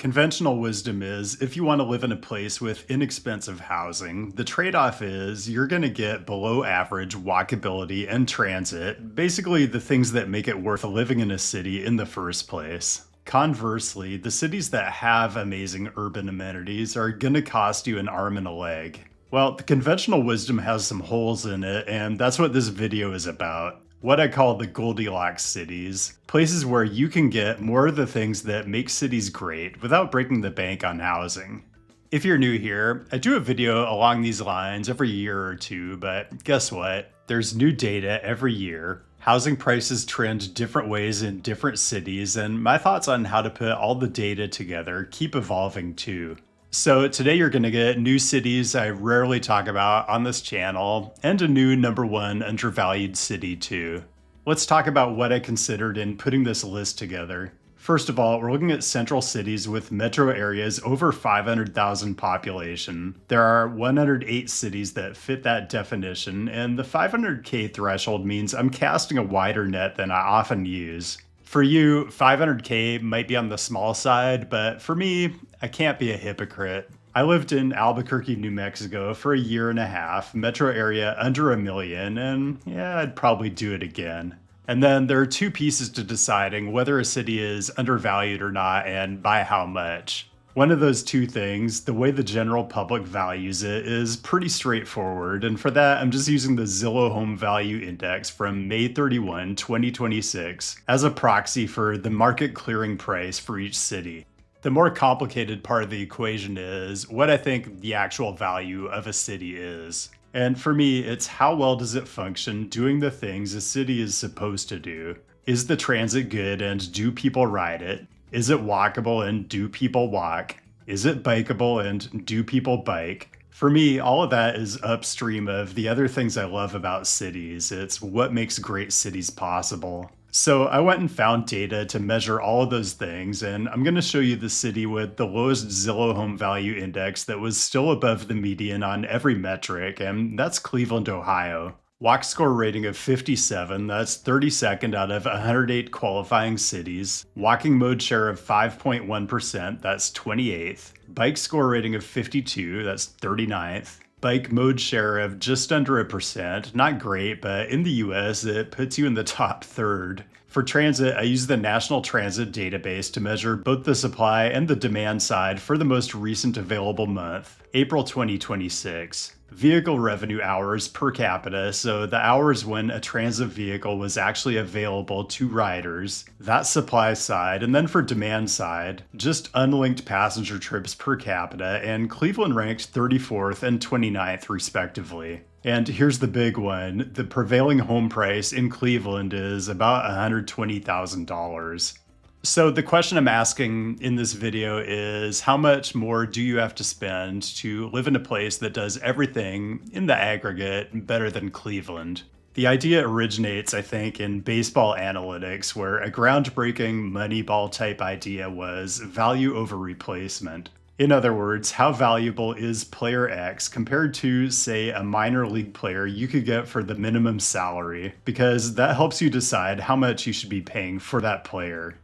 Conventional wisdom is if you want to live in a place with inexpensive housing, the trade off is you're going to get below average walkability and transit, basically the things that make it worth living in a city in the first place. Conversely, the cities that have amazing urban amenities are going to cost you an arm and a leg. Well, the conventional wisdom has some holes in it, and that's what this video is about. What I call the Goldilocks cities, places where you can get more of the things that make cities great without breaking the bank on housing. If you're new here, I do a video along these lines every year or two, but guess what? There's new data every year. Housing prices trend different ways in different cities, and my thoughts on how to put all the data together keep evolving too. So today you're going to get new cities I rarely talk about on this channel, and a new #1 undervalued city too. Let's talk about what I considered in putting this list together. First of all, we're looking at central cities with metro areas over 500,000 population. There are 108 cities that fit that definition, and the 500K threshold means I'm casting a wider net than I often use. For you, 500K might be on the small side, but for me, I can't be a hypocrite. I lived in Albuquerque, New Mexico for a year and a half, metro area under $1 million, and yeah, I'd probably do it again. And then there are two pieces to deciding whether a city is undervalued or not and by how much. One of those two things, the way the general public values it, is pretty straightforward, and for that I'm just using the Zillow Home Value Index from May 31, 2026 as a proxy for the market clearing price for each city. The more complicated part of the equation is what I think the actual value of a city is. And for me, it's how well does it function doing the things a city is supposed to do? Is the transit good and do people ride it? Is it walkable and do people walk? Is it bikeable and do people bike? For me, all of that is upstream of the other things I love about cities. It's what makes great cities possible. So I went and found data to measure all of those things, and I'm going to show you the city with the lowest Zillow Home Value Index that was still above the median on every metric, and that's Cleveland, Ohio. Walk score rating of 57, that's 32nd out of 108 qualifying cities. Walking mode share of 5.1%, that's 28th. Bike score rating of 52, that's 39th. Bike mode share of just under 1%, not great, but in the US it puts you in the top third. For transit, I use the National Transit Database to measure both the supply and the demand side for the most recent available month, April 2026. Vehicle revenue hours per capita, so the hours when a transit vehicle was actually available to riders, that's supply side, and then for demand side, just unlinked passenger trips per capita, and Cleveland ranked 34th and 29th respectively. And here's the big one, the prevailing home price in Cleveland is about $120,000. So the question I'm asking in this video is how much more do you have to spend to live in a place that does everything in the aggregate better than Cleveland? The idea originates, I think, in baseball analytics, where a groundbreaking Moneyball type idea was value over replacement. In other words, how valuable is player X compared to, say, a minor league player you could get for the minimum salary, because that helps you decide how much you should be paying for that player.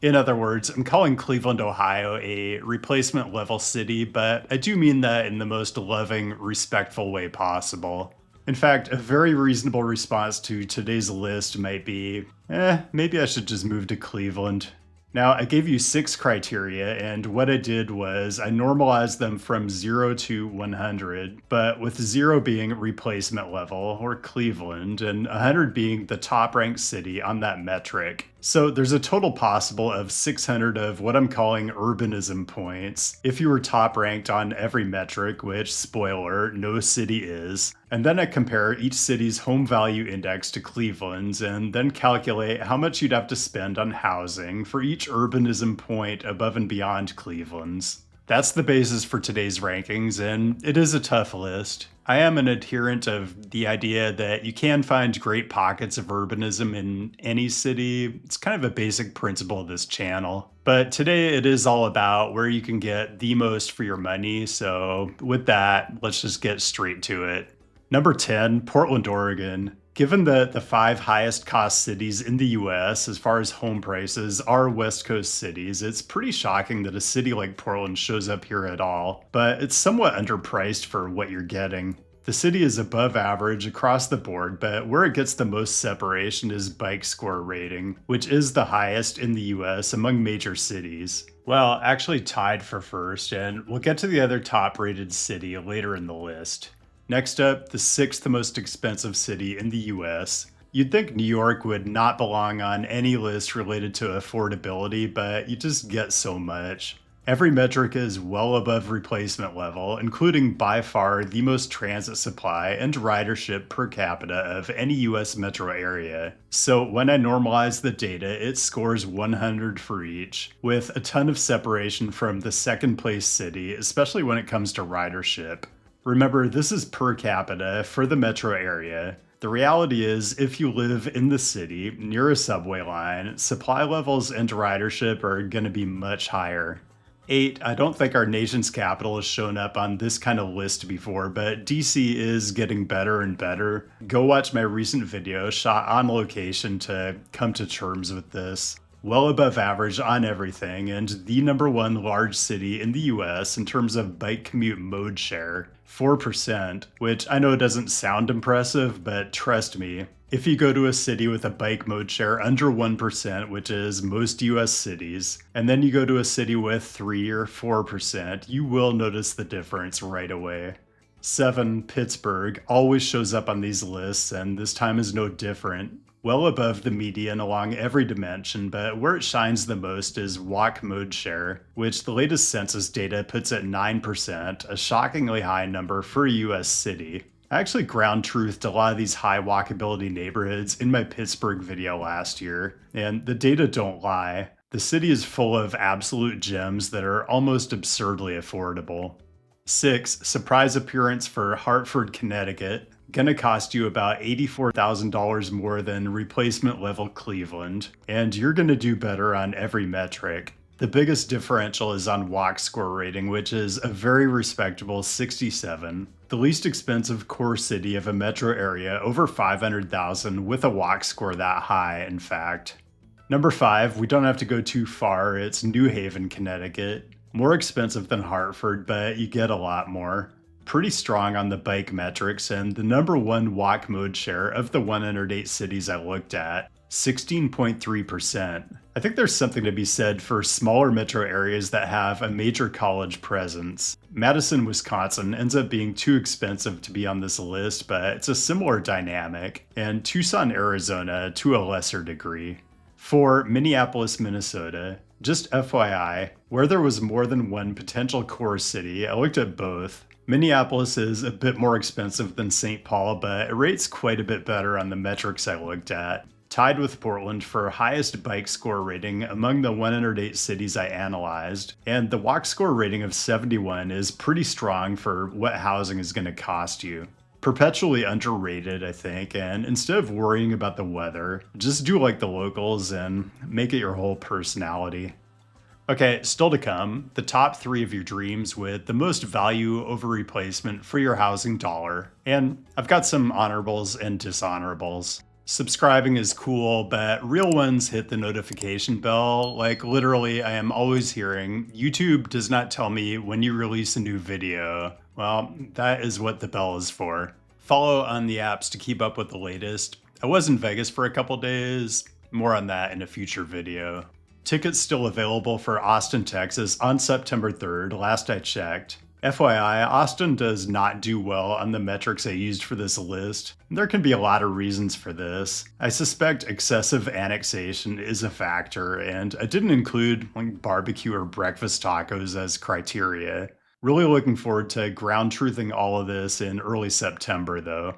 In other words, I'm calling Cleveland, Ohio a replacement level city, but I do mean that in the most loving, respectful way possible. In fact, a very reasonable response to today's list might be, maybe I should just move to Cleveland. Now, I gave you 6 criteria, and what I did was I normalized them from 0 to 100, but with 0 being replacement level, or Cleveland, and 100 being the top-ranked city on that metric. So there's a total possible of 600 of what I'm calling urbanism points, if you were top-ranked on every metric, which, spoiler, no city is. And then I compare each city's home value index to Cleveland's, and then calculate how much you'd have to spend on housing for each urbanism point above and beyond Cleveland's. That's the basis for today's rankings, and it is a tough list. I am an adherent of the idea that you can find great pockets of urbanism in any city. It's kind of a basic principle of this channel. But today it is all about where you can get the most for your money, so with that, let's just get straight to it. Number 10, Portland, Oregon. Given that the five highest cost cities in the US as far as home prices are West Coast cities, it's pretty shocking that a city like Portland shows up here at all, but it's somewhat underpriced for what you're getting. The city is above average across the board, but where it gets the most separation is bike score rating, which is the highest in the US among major cities. Well, actually tied for first, and we'll get to the other top rated city later in the list. Next up, the sixth most expensive city in the US. You'd think New York would not belong on any list related to affordability, but you just get so much. Every metric is well above replacement level, including by far the most transit supply and ridership per capita of any US metro area. So when I normalize the data, it scores 100 for each, with a ton of separation from the second place city, especially when it comes to ridership. Remember, this is per capita for the metro area. The reality is, if you live in the city, near a subway line, supply levels and ridership are going to be much higher. 8, I don't think our nation's capital has shown up on this kind of list before, but DC is getting better and better. Go watch my recent video shot on location to come to terms with this. Well above average on everything, and the number one large city in the US in terms of bike commute mode share, 4%, which I know doesn't sound impressive, but trust me, if you go to a city with a bike mode share under 1%, which is most US cities, and then you go to a city with 3 or 4%, you will notice the difference right away. 7, Pittsburgh always shows up on these lists, and this time is no different. Well above the median along every dimension, but where it shines the most is walk mode share, which the latest census data puts at 9%, a shockingly high number for a US city. I actually ground truthed a lot of these high walkability neighborhoods in my Pittsburgh video last year, and the data don't lie. The city is full of absolute gems that are almost absurdly affordable. 6, surprise appearance for Hartford, Connecticut. Gonna cost you about $84,000 more than replacement level Cleveland, and you're gonna do better on every metric. The biggest differential is on walk score rating, which is a very respectable 67. The least expensive core city of a metro area over 500,000 with a walk score that high, in fact. Number 5, we don't have to go too far, it's New Haven, Connecticut. More expensive than Hartford, but you get a lot more. Pretty strong on the bike metrics, and the number one walk mode share of the 108 cities I looked at, 16.3%. I think there's something to be said for smaller metro areas that have a major college presence. Madison, Wisconsin ends up being too expensive to be on this list, but it's a similar dynamic, and Tucson, Arizona to a lesser degree. 4, Minneapolis, Minnesota. Just FYI, where there was more than one potential core city, I looked at both. Minneapolis is a bit more expensive than St. Paul, but it rates quite a bit better on the metrics I looked at. Tied with Portland for highest bike score rating among the 108 cities I analyzed, and the walk score rating of 71 is pretty strong for what housing is going to cost you. Perpetually underrated, I think, and instead of worrying about the weather, just do like the locals and make it your whole personality. Okay, still to come, the top 3 of your dreams with the most value over replacement for your housing dollar. And I've got some honorables and dishonorables. Subscribing is cool, but real ones hit the notification bell. Like literally, I am always hearing, YouTube does not tell me when you release a new video. Well, that is what the bell is for. Follow on the apps to keep up with the latest. I was in Vegas for a couple days. More on that in a future video. Tickets still available for Austin, Texas on September 3rd, last I checked. FYI, Austin does not do well on the metrics I used for this list. There can be a lot of reasons for this. I suspect excessive annexation is a factor, and I didn't include like barbecue or breakfast tacos as criteria. Really looking forward to ground truthing all of this in early September though.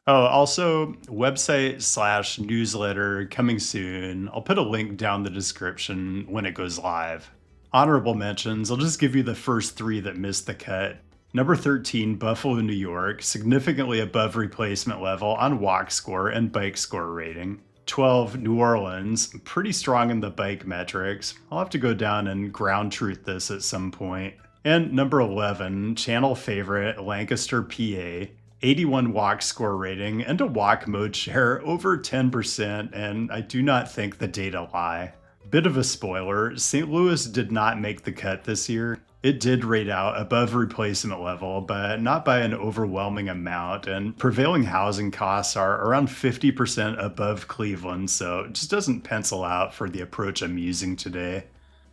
Oh, also, website/newsletter coming soon. I'll put a link down the description when it goes live. Honorable mentions, I'll just give you the first 3 that missed the cut. Number 13, Buffalo, New York, significantly above replacement level on walk score and bike score rating. 12, New Orleans, pretty strong in the bike metrics. I'll have to go down and ground truth this at some point. And number 11, channel favorite, Lancaster, PA. 81 walk score rating, and a walk mode share over 10%, and I do not think the data lie. Bit of a spoiler, St. Louis did not make the cut this year. It did rate out above replacement level, but not by an overwhelming amount, and prevailing housing costs are around 50% above Cleveland, so it just doesn't pencil out for the approach I'm using today.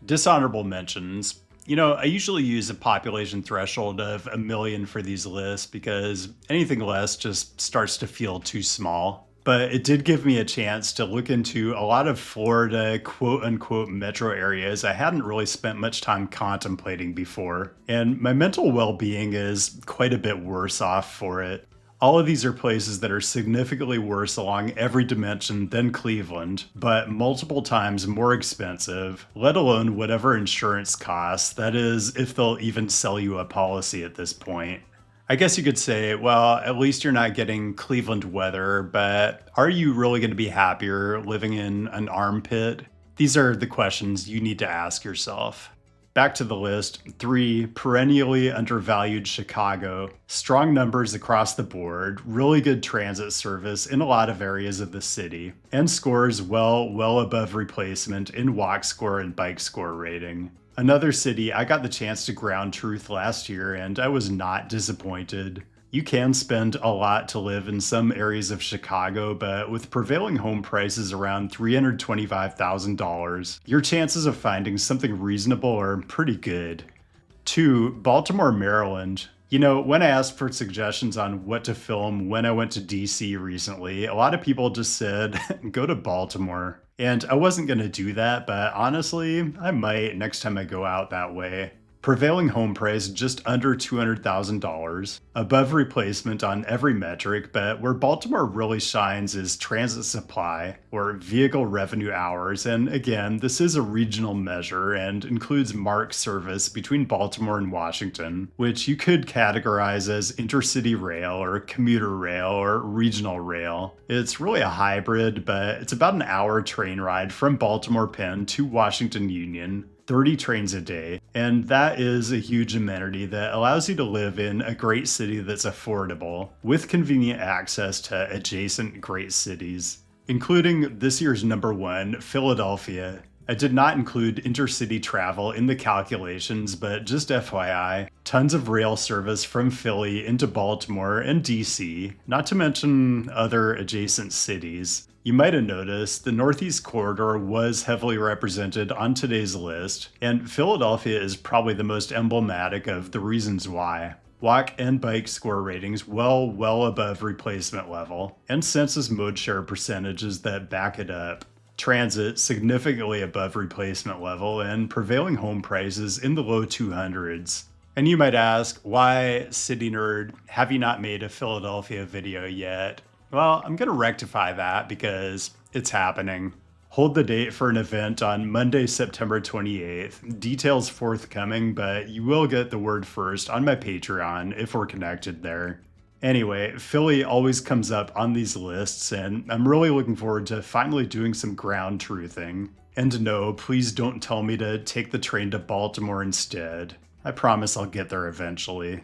Dishonorable mentions. I usually use a population threshold of 1 million for these lists because anything less just starts to feel too small. But it did give me a chance to look into a lot of Florida quote unquote metro areas I hadn't really spent much time contemplating before. And my mental well being is quite a bit worse off for it. All of these are places that are significantly worse along every dimension than Cleveland, but multiple times more expensive, let alone whatever insurance costs, that is, if they'll even sell you a policy at this point. I guess you could say, well, at least you're not getting Cleveland weather, but are you really going to be happier living in an armpit? These are the questions you need to ask yourself. Back to the list. 3, perennially undervalued Chicago. Strong numbers across the board, really good transit service in a lot of areas of the city, and scores well above replacement in walk score and bike score rating. Another city I got the chance to ground truth last year, and I was not disappointed. You can spend a lot to live in some areas of Chicago, but with prevailing home prices around $325,000, your chances of finding something reasonable are pretty good. 2, Baltimore, Maryland. When I asked for suggestions on what to film when I went to DC recently, a lot of people just said, go to Baltimore. And I wasn't going to do that, but honestly, I might next time I go out that way. Prevailing home price just under $200,000, above replacement on every metric, but where Baltimore really shines is transit supply, or vehicle revenue hours, and again, this is a regional measure and includes MARC service between Baltimore and Washington, which you could categorize as intercity rail or commuter rail or regional rail. It's really a hybrid, but it's about an hour train ride from Baltimore Penn to Washington Union. 30 trains a day, and that is a huge amenity that allows you to live in a great city that's affordable, with convenient access to adjacent great cities, including this year's number 1, Philadelphia. I did not include intercity travel in the calculations, but just FYI, tons of rail service from Philly into Baltimore and DC, not to mention other adjacent cities. You might have noticed the Northeast Corridor was heavily represented on today's list, and Philadelphia is probably the most emblematic of the reasons why. Walk and bike score ratings well above replacement level, and census mode share percentages that back it up. Transit significantly above replacement level, and prevailing home prices in the low 200s. And you might ask, why, CityNerd, have you not made a Philadelphia video yet? Well, I'm going to rectify that because it's happening. Hold the date for an event on Monday, September 28th. Details forthcoming, but you will get the word first on my Patreon if we're connected there. Anyway, Philly always comes up on these lists, and I'm really looking forward to finally doing some ground truthing. And no, please don't tell me to take the train to Baltimore instead. I promise I'll get there eventually.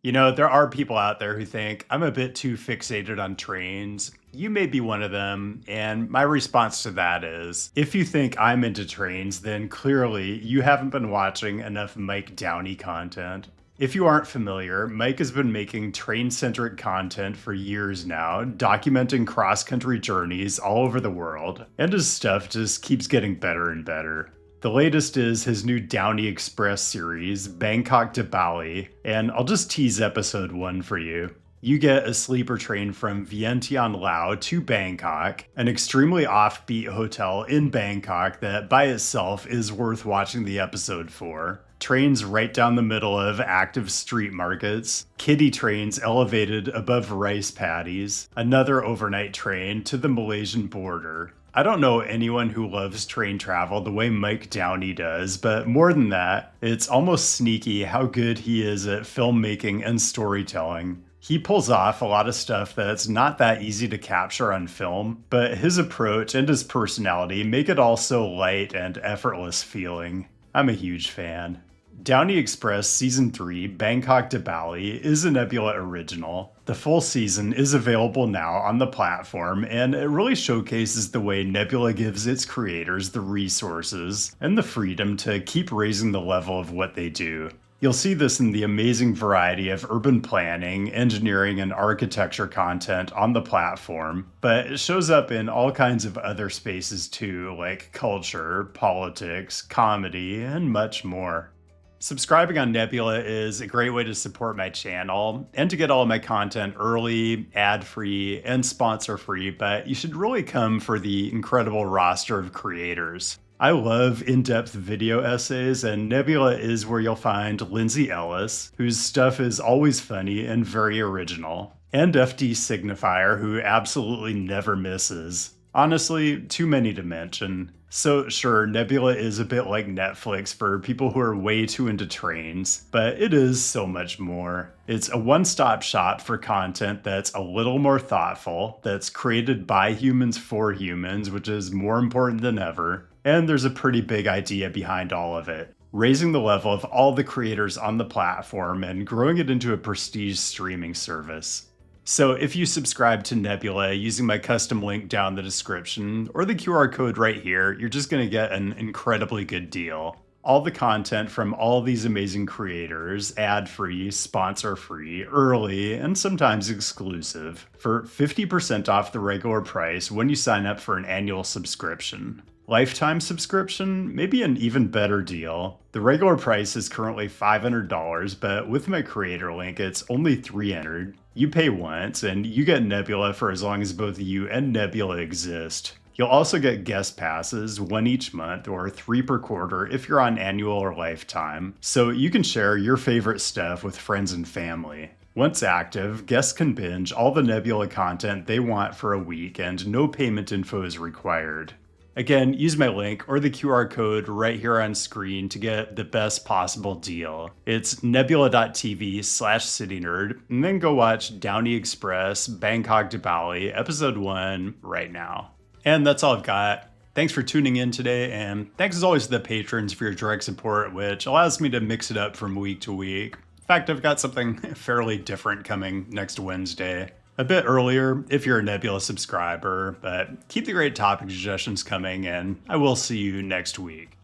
There are people out there who think I'm a bit too fixated on trains. You may be one of them, and my response to that is, if you think I'm into trains, then clearly you haven't been watching enough Mike Downey content. If you aren't familiar, Mike has been making train-centric content for years now, documenting cross-country journeys all over the world, and his stuff just keeps getting better and better. The latest is his new Downey Express series, Bangkok to Bali, and I'll just tease episode 1 for you. You get a sleeper train from Vientiane Lao to Bangkok, an extremely offbeat hotel in Bangkok that by itself is worth watching the episode for. Trains right down the middle of active street markets, kiddie trains elevated above rice paddies, another overnight train to the Malaysian border. I don't know anyone who loves train travel the way Mike Downey does, but more than that, it's almost sneaky how good he is at filmmaking and storytelling. He pulls off a lot of stuff that's not that easy to capture on film, but his approach and his personality make it all so light and effortless feeling. I'm a huge fan. Downey Express Season 3 Bangkok to Bali is a Nebula original. The full season is available now on the platform, and it really showcases the way Nebula gives its creators the resources and the freedom to keep raising the level of what they do. You'll see this in the amazing variety of urban planning, engineering, and architecture content on the platform, but it shows up in all kinds of other spaces too, like culture, politics, comedy, and much more. Subscribing on Nebula is a great way to support my channel and to get all of my content early, ad-free, and sponsor-free, but you should really come for the incredible roster of creators. I love in-depth video essays, and Nebula is where you'll find Lindsay Ellis, whose stuff is always funny and very original, and FD Signifier, who absolutely never misses. Honestly, too many to mention. So sure, Nebula is a bit like Netflix for people who are way too into trains, but it is so much more. It's a one-stop shop for content that's a little more thoughtful, that's created by humans for humans, which is more important than ever, and there's a pretty big idea behind all of it. Raising the level of all the creators on the platform and growing it into a prestige streaming service. So if you subscribe to Nebula using my custom link down the description or the QR code right here, you're just going to get an incredibly good deal. All the content from all these amazing creators, ad-free, sponsor-free, early, and sometimes exclusive, for 50% off the regular price when you sign up for an annual subscription. Lifetime subscription, maybe an even better deal. The regular price is currently $500, but with my creator link, it's only $300. You pay once, and you get Nebula for as long as both you and Nebula exist. You'll also get guest passes, one each month or 3 per quarter if you're on annual or lifetime, so you can share your favorite stuff with friends and family. Once active, guests can binge all the Nebula content they want for a week, and no payment info is required. Again, use my link or the QR code right here on screen to get the best possible deal. It's nebula.tv/CityNerd, and then go watch Downey Express Bangkok to Bali Episode 1 right now. And that's all I've got. Thanks for tuning in today, and thanks as always to the patrons for your direct support, which allows me to mix it up from week to week. In fact, I've got something fairly different coming next Wednesday. A bit earlier if you're a Nebula subscriber, but keep the great topic suggestions coming, and I will see you next week.